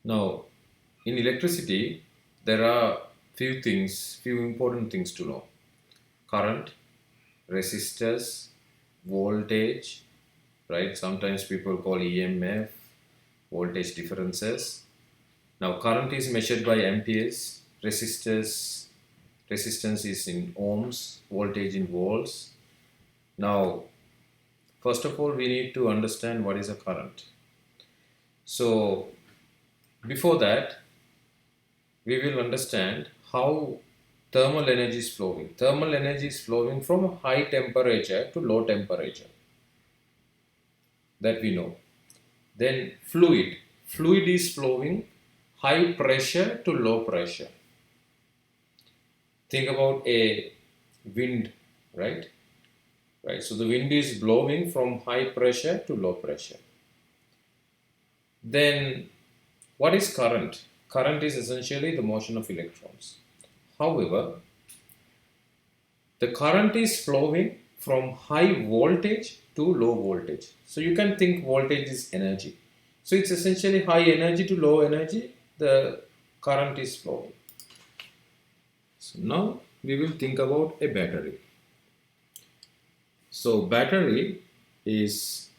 Now, in electricity, there are few important things to know. Current, resistors, voltage, right? Sometimes people call EMF, voltage differences. Now, current is measured by amperes, resistance is in ohms, voltage in volts. Now, first of all, we need to understand what is a current. So, before that, we will understand how thermal energy is flowing. Thermal energy is flowing from high temperature to low temperature, that we know. Then fluid is flowing high pressure to low pressure. Think about a wind, right? Right. So the wind is blowing from high pressure to low pressure. Then what is current? Current is essentially the motion of electrons. However, the current is flowing from high voltage to low voltage. So you can think voltage is energy. So it's essentially high energy to low energy, the current is flowing. So now we will think about a battery. So battery is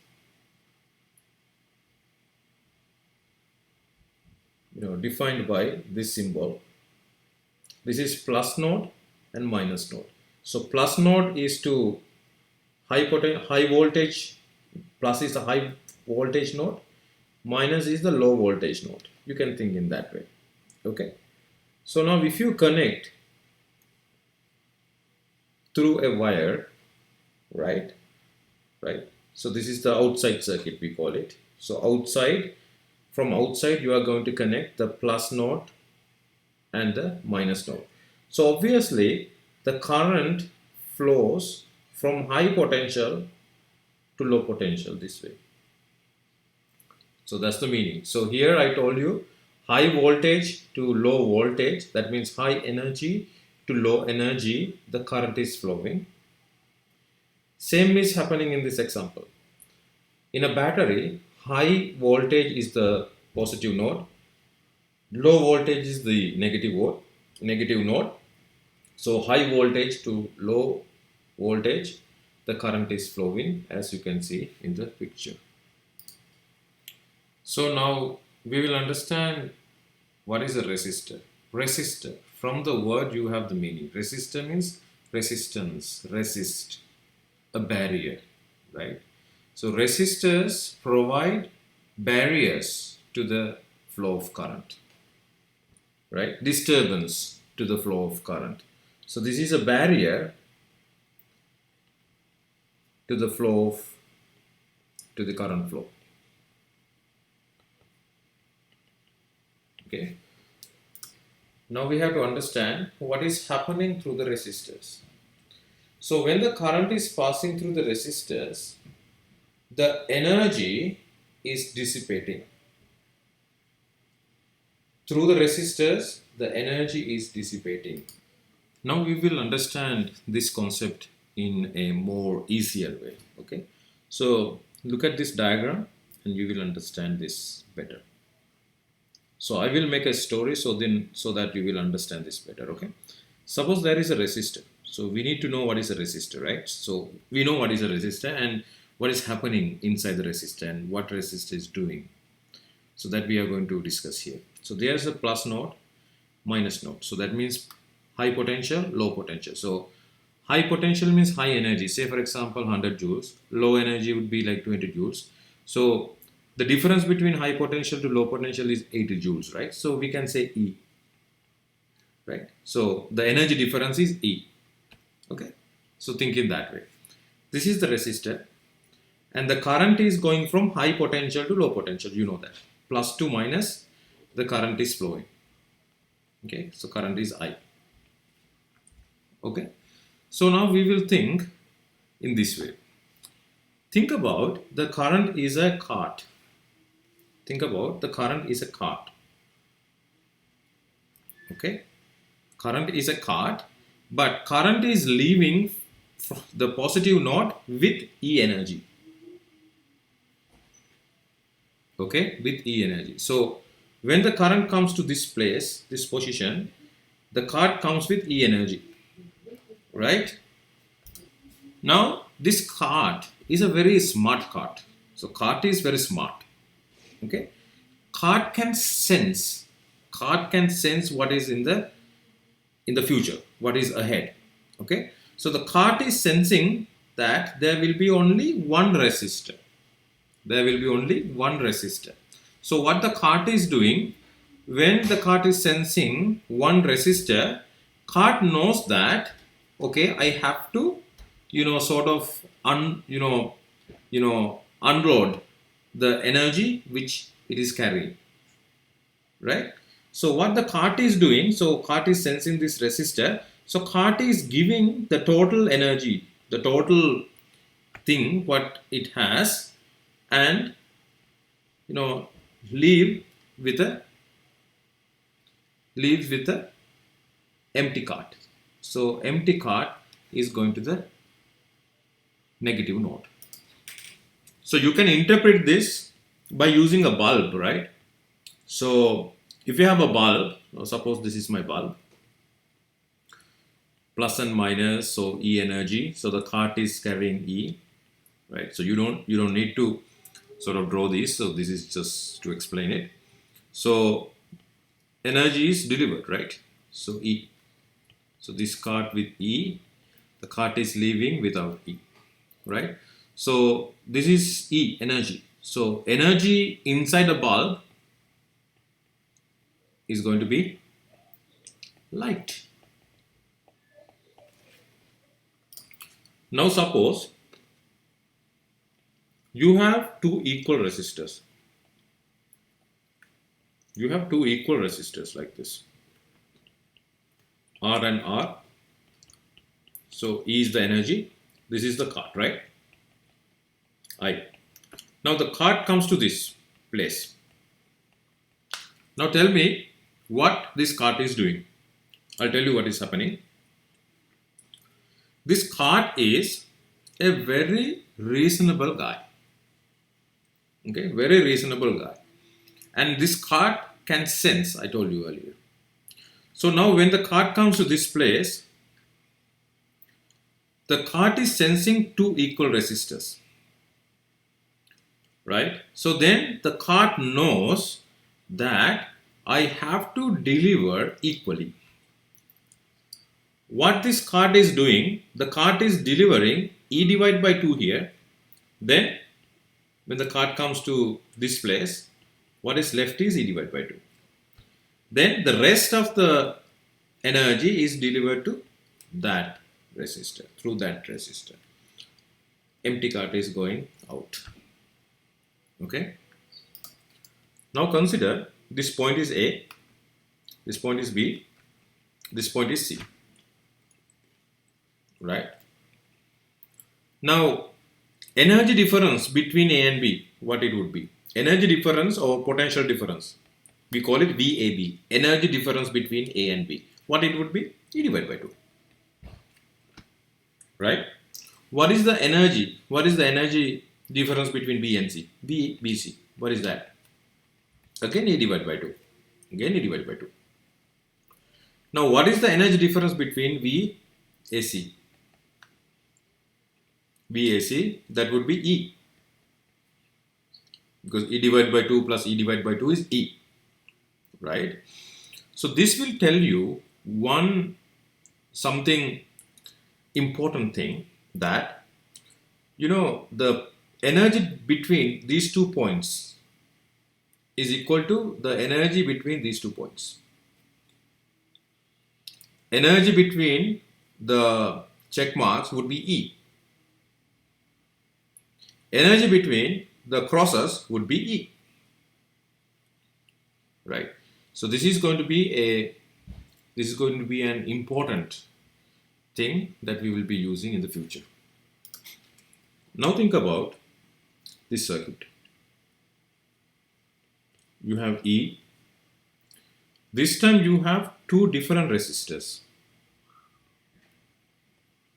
defined by this symbol. This is plus node and minus node. So plus node is to high voltage, plus is the high voltage node, minus is the low voltage node. You can think in that way. Okay. So now if you connect through a wire, right? So this is the outside circuit, we call it. So from outside you are going to connect the plus node and the minus node. So obviously the current flows from high potential to low potential this way. So that's the meaning. So here I told you high voltage to low voltage, that means high energy to low energy, the current is flowing. Same is happening in this example. In a battery, high voltage is the positive node, low voltage is the negative node. So high voltage to low voltage, the current is flowing, as you can see in the picture. So now we will understand what is a resistor. Resistor, from the word you have the meaning. Resistor means resistance, resist, a barrier, right? So resistors provide barriers to the flow of current, right? Disturbance to the flow of current. So this is a barrier to the current flow. Okay. Now we have to understand what is happening through the resistors. So when the current is passing through the resistors, the energy is dissipating. Through the resistors, the energy is dissipating. Now we will understand this concept in a more easier way. Okay. So look at this diagram and you will understand this better. So I will make a story so that you will understand this better. Okay. Suppose there is a resistor. So we need to know what is a resistor, right? So we know what is a resistor and what is happening inside the resistor and what resistor is doing. So that we are going to discuss here. So there is a plus node, minus node. So that means high potential, low potential. So high potential means high energy. Say for example 100 joules. Low energy would be like 20 joules. So the difference between high potential to low potential is 80 joules, right? So we can say E, right? So the energy difference is E. Okay. So think in that way. This is the resistor and the current is going from high potential to low potential. You know that. Plus to minus, the current is flowing. Okay. So current is I. Okay. So now we will think in this way. Think about the current is a cart. Think about the current is a cart. Okay. Current is a cart, but current is leaving the positive node with E energy. Okay, with E energy. So when the current comes to this place, this position, the card comes with E energy, right? Now this card is a very smart card. So card is very smart. Okay, card can sense. Card can sense what is in the future, what is ahead. Okay, so the card is sensing that there will be only one resistor. There will be only one resistor. So what the card is doing, when the card is sensing one resistor, card knows that okay, I have to sort of unload the energy which it is carrying, right? So what the cart is doing, so cart is sensing this resistor, so cart is giving the total energy, the total thing what it has, and leave with a leaves with a empty cart. So empty cart is going to the negative node. So you can interpret this by using a bulb, right? So if you have a bulb, suppose this is my bulb, plus and minus, so E energy, so the cart is carrying E, right? So you don't need to sort of draw these, so this is just to explain it. So energy is delivered, right? So E, so this cart with E, the cart is leaving without E, right? So this is E, energy. So energy inside the bulb is going to be light. Now suppose you have two equal resistors. You have two equal resistors like this, R and R. So E is the energy, this is the cart, right? I. Now the cart comes to this place. Now tell me what this cart is doing. I'll tell you what is happening. This cart is a very reasonable guy. Okay, very reasonable guy. And this cart can sense, I told you earlier. So now when the cart comes to this place, the cart is sensing two equal resistors, right? So then the cart knows that I have to deliver equally. What this cart is doing, the cart is delivering E divided by 2 here. Then when the cart comes to this place, what is left is E divided by 2. Then the rest of the energy is delivered to that resistor, through that resistor. Empty cart is going out. Okay. Now consider this point is A, this point is B, this point is C. Right. Now energy difference between A and B, what it would be? Energy difference or potential difference, we call it VAB. Energy difference between A and B, what it would be? E divided by 2. Right. What is the energy? What is the energy difference between B and C? BC. What is that? Again E divided by 2. Again E divided by 2. Now what is the energy difference between VAC? VAC, that would be E. Because E divided by 2 plus E divided by 2 is E. Right? So this will tell you something important thing, that the energy between these 2 points is equal to the energy between these 2 points. Energy between the check marks would be E. Energy between the crosses would be E. Right? So this is going to be an important thing that we will be using in the future. Now think about this circuit. You have E. This time you have two different resistors.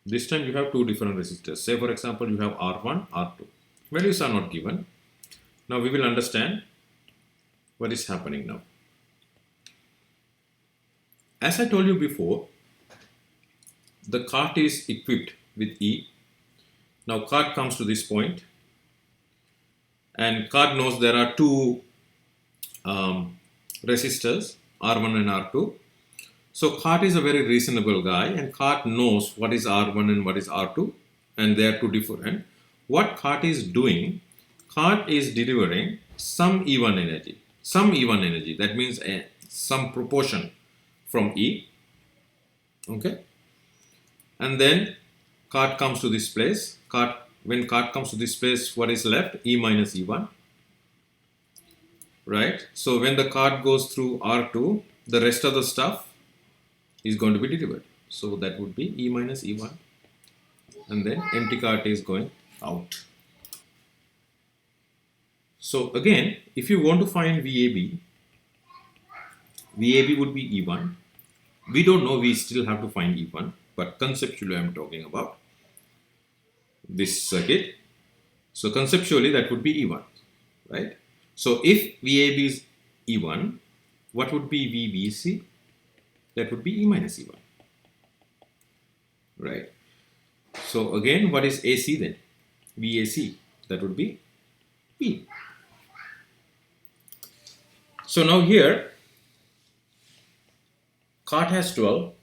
This time you have two different resistors. Say for example you have R1, R2. Values are not given. Now we will understand what is happening now. As I told you before, the cart is equipped with E. Now cart comes to this point, and cart knows there are two resistors, R1 and R2. So cart is a very reasonable guy, and cart knows what is R1 and what is R2, and they are two different. What cart is doing, cart is delivering some E1 energy. Some E1 energy, that means some proportion from E. Okay, and then cart comes to this place. When cart comes to this place, what is left? E minus E1. Right? So when the cart goes through R2, the rest of the stuff is going to be delivered. So that would be E minus E1. And then empty cart is going out. So again, if you want to find VAB, VAB would be E1. We don't know, we still have to find E1, but conceptually I'm talking about this circuit. So conceptually that would be E1, right? So if VAB is E1, what would be VBC? That would be E minus E1, right? So again, what is AC then? VAC, that would be P. So now here, cart has 12.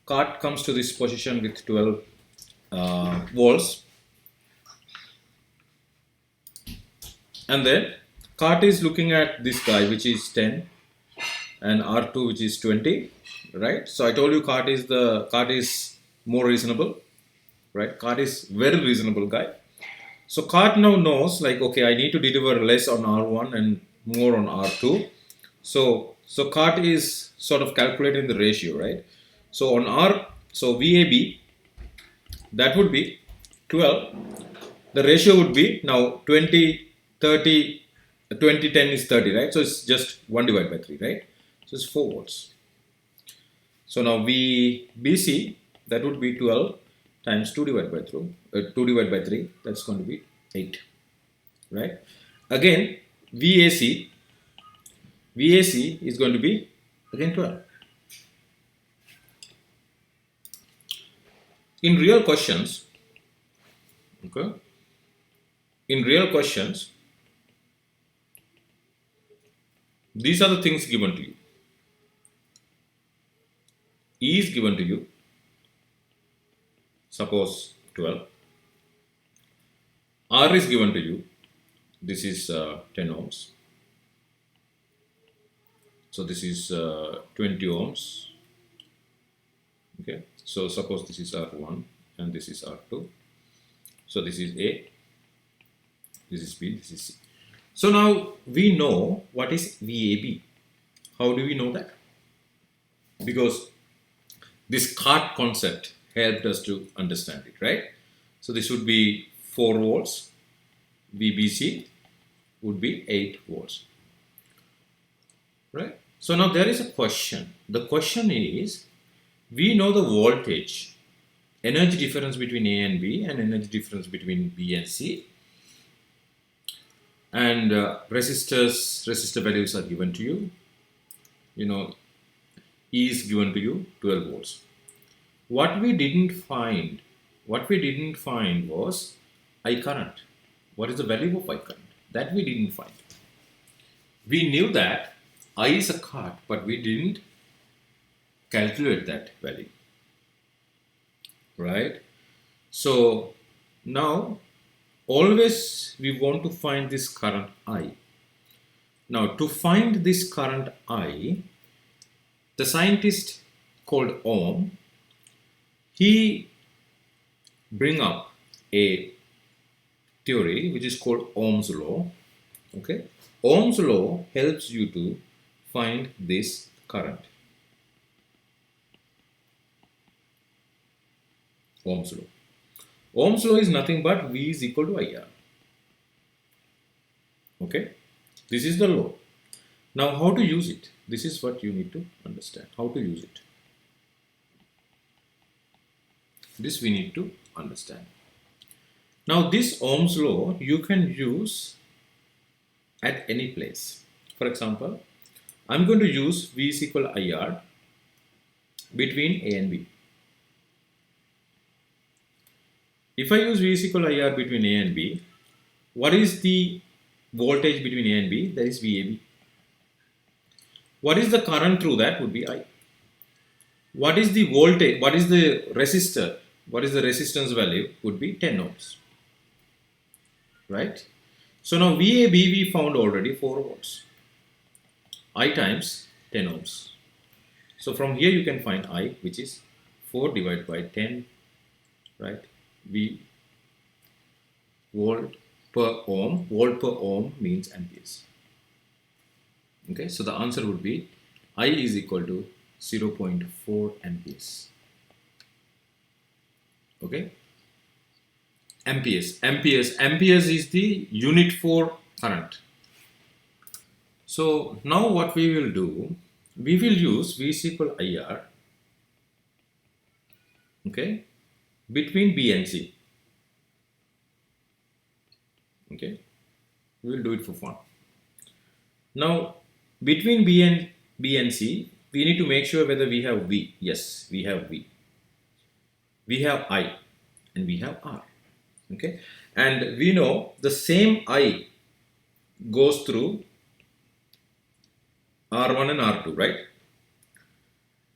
Cart comes to this position with 12 volts. And then cart is looking at this guy, which is 10, and R2, which is 20, right? So I told you cart is more reasonable, right? Cart is very reasonable guy. So cart now knows, like, okay, I need to deliver less on R1 and more on R2. So cart is sort of calculating the ratio, right? So on VAB, that would be 12. The ratio would be now 20, 30, 20, 10 is 30, right? So it's just 1 divided by 3, right? So it's 4 volts. So now VBC, that would be 12 times 2 divided by 3, that's going to be 8, right? Again, VAC is going to be again 12. In real questions, okay, these are the things given to you. E is given to you, suppose 12. R is given to you, this is 10 ohms. So this is 20 ohms. Okay, so suppose this is R1 and this is R2. So this is A, this is B, this is C. So now we know what is VAB. How do we know that? Because this cart concept helped us to understand it, right? So this would be 4 volts. VBC would be 8 volts, right? So now there is a question. The question is, we know the voltage, energy difference between A and B, and energy difference between B and C, and resistor values are given to you. You know, E is given to you 12 volts. What we didn't find was I current. What is the value of I current? That we didn't find. We knew that I is a cart, but we didn't calculate that value, right? So now always we want to find this current I. Now to find this current I, the scientist called Ohm, he bring up a theory which is called Ohm's law. Okay, Ohm's law helps you to find this current. Ohm's law. Ohm's law is nothing but V is equal to IR. Okay, this is the law. Now how to use it? This is what you need to understand. How to use it? This we need to understand. Now this Ohm's law you can use at any place. For example, I'm going to use V is equal to IR between A and B. If I use V is equal to IR between A and B, what is the voltage between A and B? That is VAB. What is the current through that would be I. What is the voltage? What is the resistor? What is the resistance value? Would be 10 ohms. Right? So now VAB we found already 4 volts. I times 10 ohms. So from here you can find I, which is 4 divided by 10, right? V volt per ohm. Volt per ohm means amperes. Okay, so the answer would be I is equal to 0.4 amperes. Okay, amperes. Amperes is the unit for current. So now what we will do, we will use V is equal to IR, okay, between B and C. Okay, we will do it for fun. Now between B and C, we need to make sure whether we have V. Yes, we have V. We have I and we have R. Okay, and we know the same I goes through R1 and R2, right?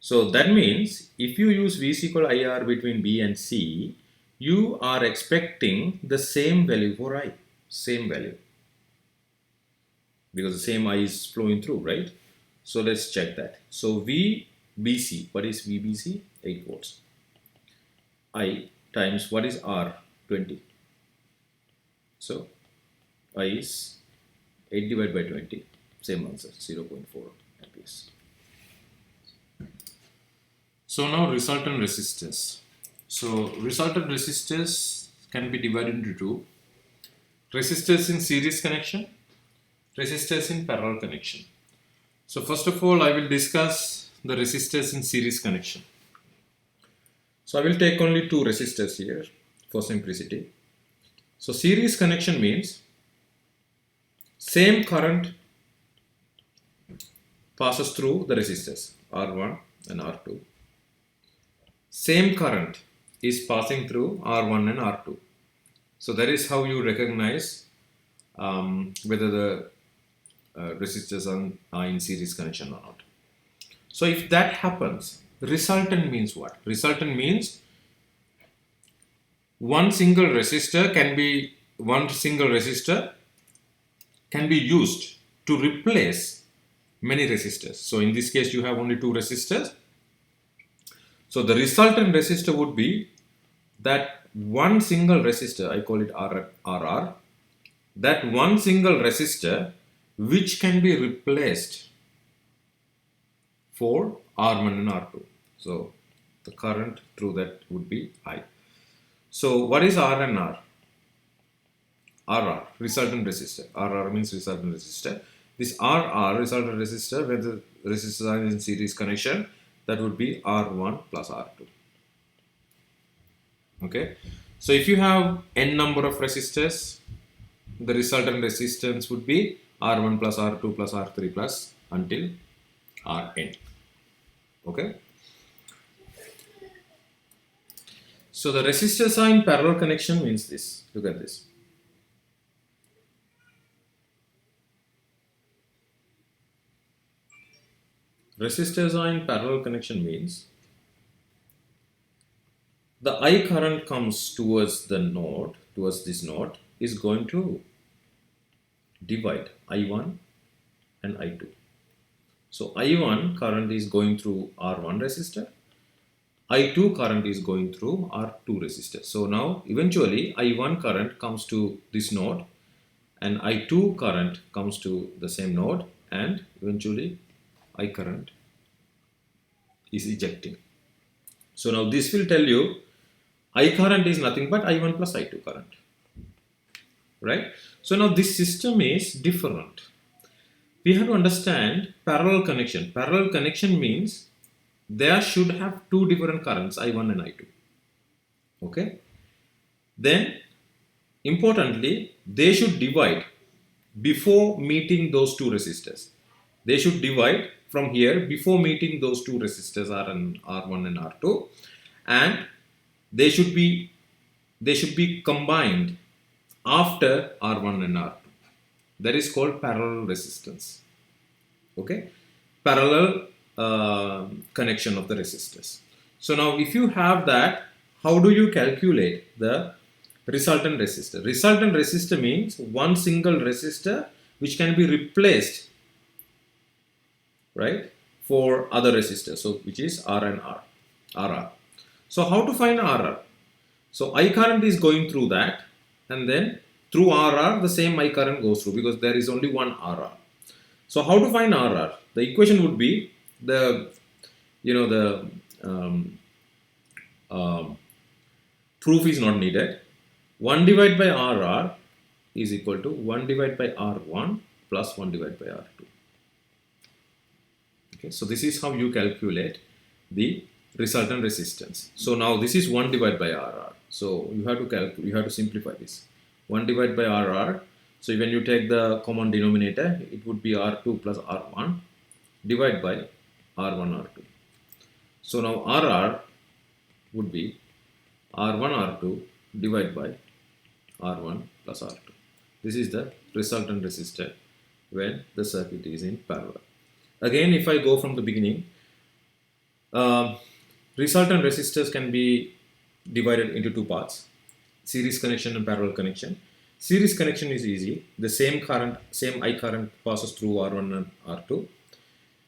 So that means if you use V is equal to IR between B and C, you are expecting the same value for I, same value, because the same I is flowing through, right? So let's check that. So VBC, what is VBC? 8 volts. I times what is R? 20. So I is 8 divided by 20, same answer, 0.4 amperes. So now resultant resistors. So resultant resistors can be divided into two: resistors in series connection, resistors in parallel connection. So first of all, I will discuss the resistors in series connection. So I will take only two resistors here for simplicity. So series connection means same current passes through the resistors R1 and R2. Same current is passing through R1 and R2. So that is how you recognize whether the resistors are in series connection or not. So if that happens, resultant means what? Resultant means one single resistor can be used to replace many resistors. So in this case you have only two resistors. So the resultant resistor would be that one single resistor, I call it RR, that one single resistor which can be replaced for R1 and R2. So the current through that would be I. So what is R and R? RR, resultant resistor. RR means resultant resistor. This RR, resultant resistor, when the resistors are in series connection, that would be R1 plus R2. Okay. So if you have n number of resistors, the resultant resistance would be R1 plus R2 plus R3 plus until Rn. Okay. So the resistors are in parallel connection means this. Look at this. Resistors are in parallel connection means the I current comes towards the node, towards this node, is going to divide I1 and I2. So I1 current is going through R1 resistor, I2 current is going through R2 resistor. So now eventually I1 current comes to this node and I2 current comes to the same node, and eventually I current is ejecting. So now this will tell you I current is nothing but I1 plus I2 current, right? So now this system is different. We have to understand parallel connection. Parallel connection means there should have two different currents, I1 and I2. Okay. Then importantly, they should divide before meeting those two resistors. They should divide from here before meeting those two resistors R1 and R2, and they should be combined after R1 and R2. That is called parallel resistance. Okay, parallel connection of the resistors. So now if you have that, how do you calculate the resultant resistor? Resultant resistor means one single resistor which can be replaced, right, for other resistors, so which is R and RR. So how to find RR? So I current is going through that, and then through RR the same I current goes through, because there is only one RR. So how to find RR? The equation would be proof is not needed. 1 divided by RR is equal to 1 divided by R1 plus 1 divided by R2. Okay, so this is how you calculate the resultant resistance. So now this is 1 divided by RR. So you have to simplify this. 1 divided by RR. So when you take the common denominator, it would be R2 plus R1 divided by R1 R2. So now RR would be R1 R2 divided by R1 plus R2. This is the resultant resistor when the circuit is in parallel. Again, if I go from the beginning, resultant resistors can be divided into two parts: series connection and parallel connection. Series connection is easy. The same I current passes through R1 and R2.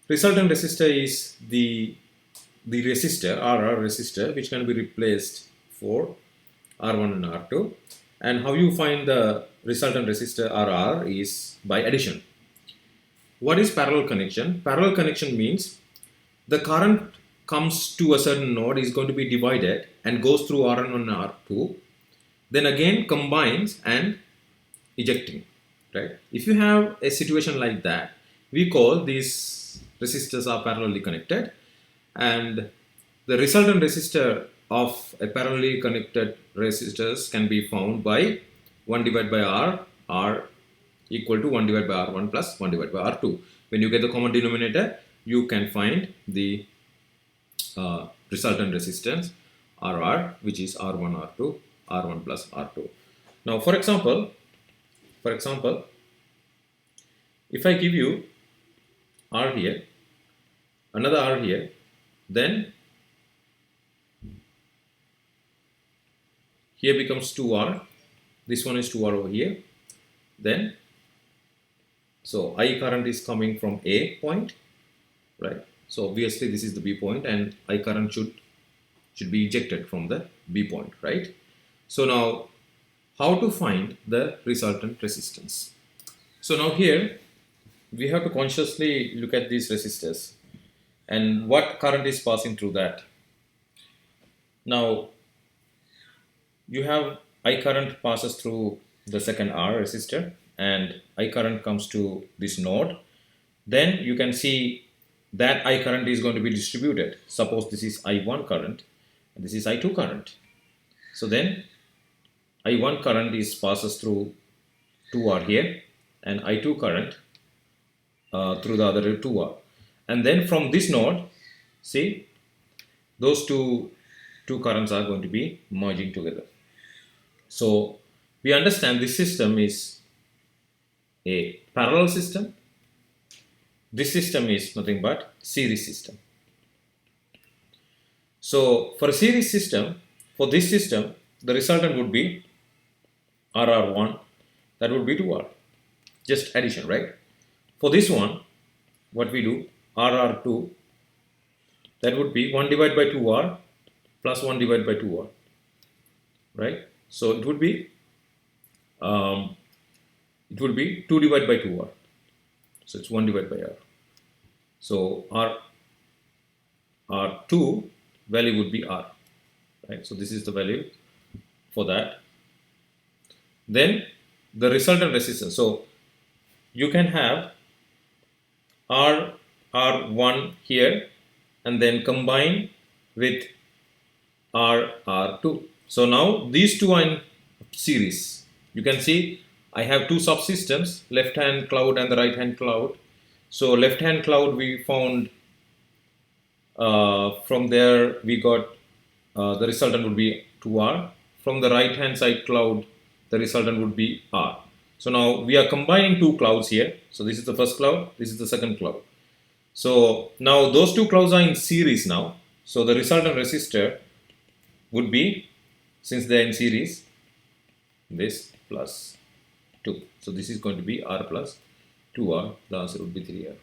Resultant resistor is the resistor, RR resistor, which can be replaced for R1 and R2. And how you find the resultant resistor RR is by addition. What is parallel connection? Parallel connection means the current comes to a certain node, is going to be divided and goes through R1 and R2, then again combines and ejecting, right? If you have a situation like that, we call these resistors are parallelly connected, and the resultant resistor of a parallelly connected resistors can be found by 1 divided by R equal to 1 divided by R1 plus 1 divided by R2. When you get the common denominator, you can find the resultant resistance RR, which is R1 R2, R1 plus R2. Now for example, if I give you R here, another R here, then here becomes 2R, this one is 2R over here, then so I current is coming from A point, right? So obviously this is the B point, and I current should be ejected from the B point, right? So now how to find the resultant resistance? So now here we have to consciously look at these resistors and what current is passing through that. Now you have I current passes through the second R resistor, and I current comes to this node. Then you can see that I current is going to be distributed. Suppose this is I1 current and this is I2 current. So then I1 current passes through 2R here, and I2 current through the other 2R. And then from this node, see, those two currents are going to be merging together. So we understand this system is a parallel system. This system is nothing but series system. So for a series system, for this system, the resultant would be RR1, that would be 2R, just addition, right? For this one, what we do, RR2, that would be 1 divided by 2R plus 1 divided by 2R, right? So it would be 2 divided by 2R, so it's 1 divided by R. So R2 value would be R, right? So this is the value for that. Then the resultant resistance. So you can have R1 here and then combine with R2. So now these two are in series. You can see I have two subsystems, left hand cloud and the right hand cloud. So left hand cloud we found, from there we got the resultant would be 2r. From the right hand side cloud, the resultant would be r. So now we are combining two clouds here. So this is the first cloud, this is the second cloud. So now those two clouds are in series now. So the resultant resistor would be, since they are in series, this plus 2. So this is going to be r plus 2r. The answer would be 3r.